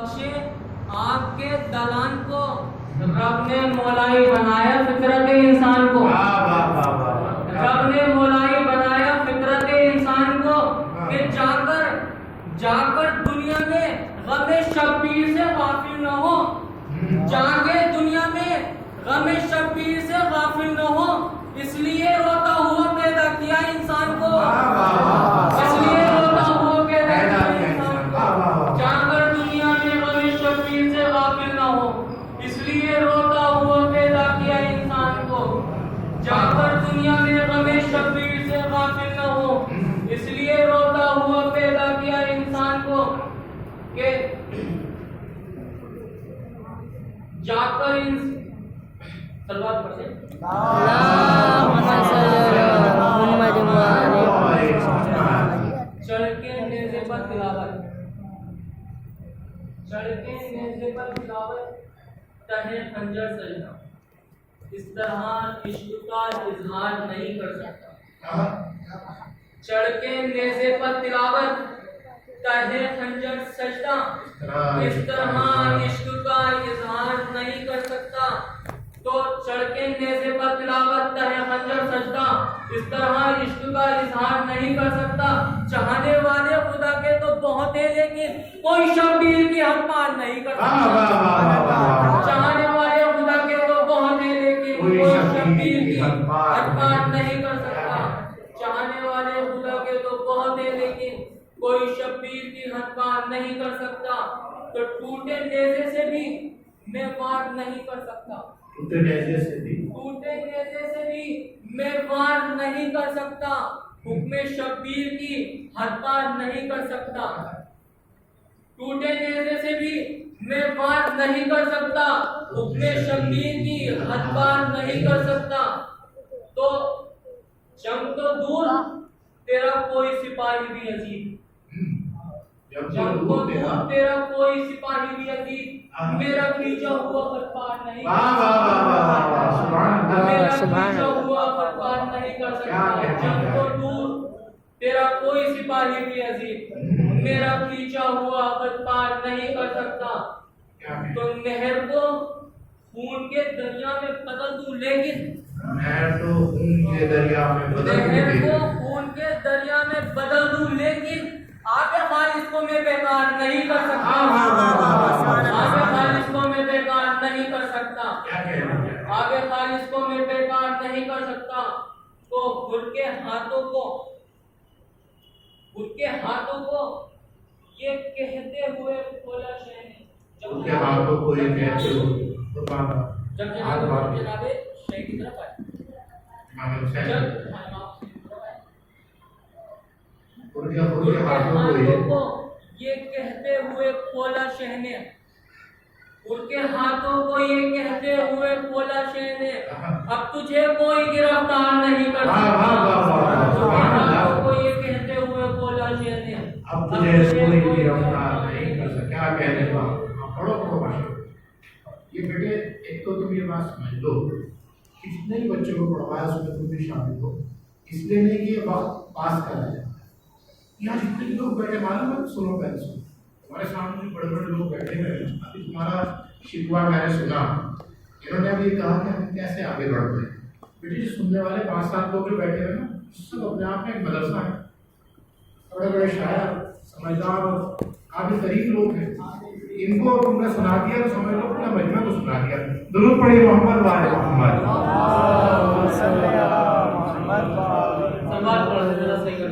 آپ کے دلان کو رب نے مولائی بنایا فطرت انسان کو، رب نے مولائی بنایا فطرت انسان کو کہ جا کر دنیا میں غم شبیر سے غافل نہ ہو، جا کے دنیا میں غم شبیر سے غافل نہ ہو، اس لیے روتا ہوا پیدا کیا انسان کو، اس لیے روتا ہوا پیدا کیا انسان کو، جا کر دنیا میں غم شبیر سے غافل نہ ہو، اس لیے روتا ہوا پیدا کیا انسان کو، جا کر دنیا میں غم شبیر سے غافل نہ ہو، اس لیے روتا ہوا پیدا کیا انسان کو کہ جا کر سلوات پڑھیں چڑھ کے نیزے پر تلاوت، چڑھ کے نیزے پر تلاوت، تہے خنجر سجدہ، اس طرح عشق کا اظہار نہیں کر سکتا، چڑھ کے نیزے پر تلاوت، تہے خنجر سجدہ، اس طرح عشق کا اظہار نہیں کر سکتا، تو چڑھ کے نیزے پر تلاوت، تہے خنجر سجدہ، اس طرح عشق کا اظہار نہیں کر سکتا، چاہنے والے خدا کے تو بہت ہیں لیکن کوئی شبیر کی حد پار نہیں کر سکتا، چاہنے والے خدا کے تو بہت ہیں لیکن کوئی شبیر کی حد پار نہیں کر سکتا، چاہنے والے خدا کے تو بہت ہیں لیکن کوئی شبیر کی حد پار نہیں کر سکتا، تو ٹوٹے نیزے سے بھی میں وار نہیں کر سکتا، ٹوٹے نیزے سے بھی میں وار نہیں کر سکتا، حکم شبیر کی حد پار نہیں کر سکتا، ٹوٹے نیزے سے بھی میں وار نہیں کر سکتا، حکم شبیر کی حد پار نہیں کر سکتا، تو جنگ تو دور تیرا کوئی سپاہی بھی عزیز، جنگ تو دور تیرا کوئی سپاہی بھی عزیز، میرا کھینچا ہوا خط پار نہیں میرا کھینچا ہوا خط پار نہیں کر سکتا، جنگ تو دور تیرا کوئی سپاہی بھی عزیز، میرا کھینچا ہوا خط پار نہیں کر سکتا، تو نہر کو خون کے دریا میں بدل دوں لیکن نہر کو خون کے دریا میں بدل دوں لیکن آب خالص کو میں بیکار نہیں کر سکتا، آب خالص کو میں بیکار نہیں کر سکتا، آب خالص کو میں بیکار نہیں کر سکتا، تو خود کے ہاتھوں کو یہ کہتے ہوئے کھولا شہ نے، جب جناب شہ کی طرف آئے، یہ کہتے ہوئے کھولا شہ نے، ان کے ہاتھوں کو یہ کہتے ہوئے کھولا شہ نے، اب تجھے کوئی گرفتار نہیں کر سکتا، ان کے ہاتھوں کو یہ کہتے ہوئے کھولا شہ نے، اب تجھے کوئی گرفتار نہیں کر سکتا، کیا کہنے کا پڑھو یہ بیٹے، ایک تو تم یہ بات سمجھ لو، کتنے ہی بچوں کو پڑھوایا اس میں تم بھی شامل ہو، اس لیے نہیں کہ یہ وقت پاس کرنا ہے، یہاں جتنے لوگ بیٹھے معلوم ہے، سنو پہلے سنو، ہمارے سامنے بڑے بڑے لوگ بیٹھے ہوئے ہیں، ابھی تمہارا شکوہ میں نے سنا، انہوں نے ابھی کہا کہ ہم کیسے آگے بڑھتے ہیں، بیٹے جو سننے والے 5-7 لوگ جو بیٹھے ہوئے نا، سب اپنے آپ میں ایک مدرسہ ہے، بڑے بڑے شاعر، سمجھدار اور قابل ترین لوگ ہیں، ان کو تم نے سنا دیا تو سمجھ لو پورا مجمع کو سنا دیا، درود پڑھیے محمد وائے محمد، سماعت پڑھ ذرا صحیح کر،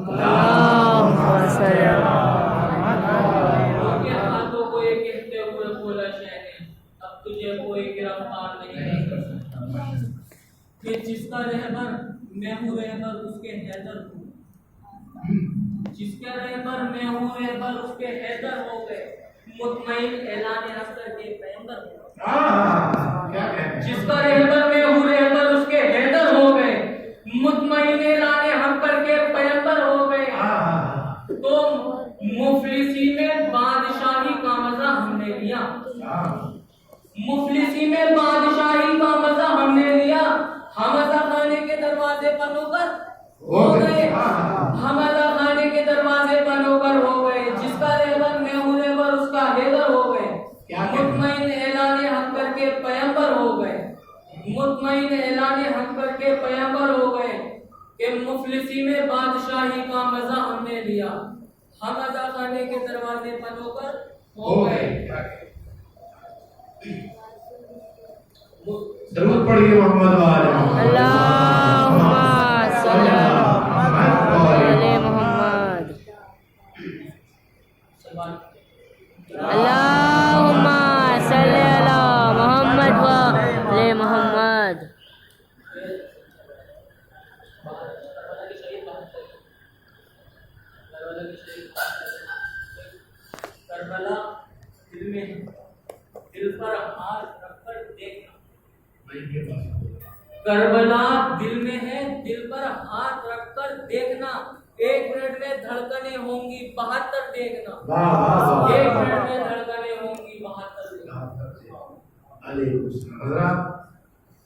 اللہم صل علی ہاتھوں کو یہ کہتے ہوئے کھولا شہ نے، اب تجھے کوئی گرفتار نہیں کر سکتا، کہ جس کا رہبر میں ہوں رہبر اس کے حیدر ہوں، جس کا رہبر میں ہوں رہبر اس کے حیدر ہو گئے، مطمئن اعلان اختر کے پیغمبر، جس کا رہبر میں ہوں رہبر اس کے حیدر ہو گئے، مطمئن اعلان اختر کے پیغمبر ہو گئے، تو مفلسی میں بادشاہی کا مزہ ہم نے لیا، مفلسی میں بادشاہی کا مزہ ہم نے لیا، حمزہ خانے کے دروازے پر نوکر ہو گئے، حمزہ خانے کے دروازے پر نوکر ہو گئے، جس کا رہبر میں ہوں رہبر اس کا حیدر ہو مطمئن اعلان حق کر کے پیغمبر ہو گئے کہ مفلسی میں بادشاہی کا مزہ ہم نے لیا، ہم ادا خانے کے دروازے پر ہو کر ہو گئے۔ درود پڑھیے محمد والے اللہم صلی علی محمد، اللہم صلی علی محمد و علی محمد۔ کربلا دل میں ہے، دل پر ہاتھ رکھ کر دیکھنا۔ کربلا دل میں ہے، دل پر ہاتھ رکھ کر دیکھنا۔ 1 منٹ میں دھڑکنیں ہوں گی 72 دیکھنا۔ 1 منٹ میں دھڑکنیں ہوں گی 72 دیکھنا۔ علیکم السلام حضرات۔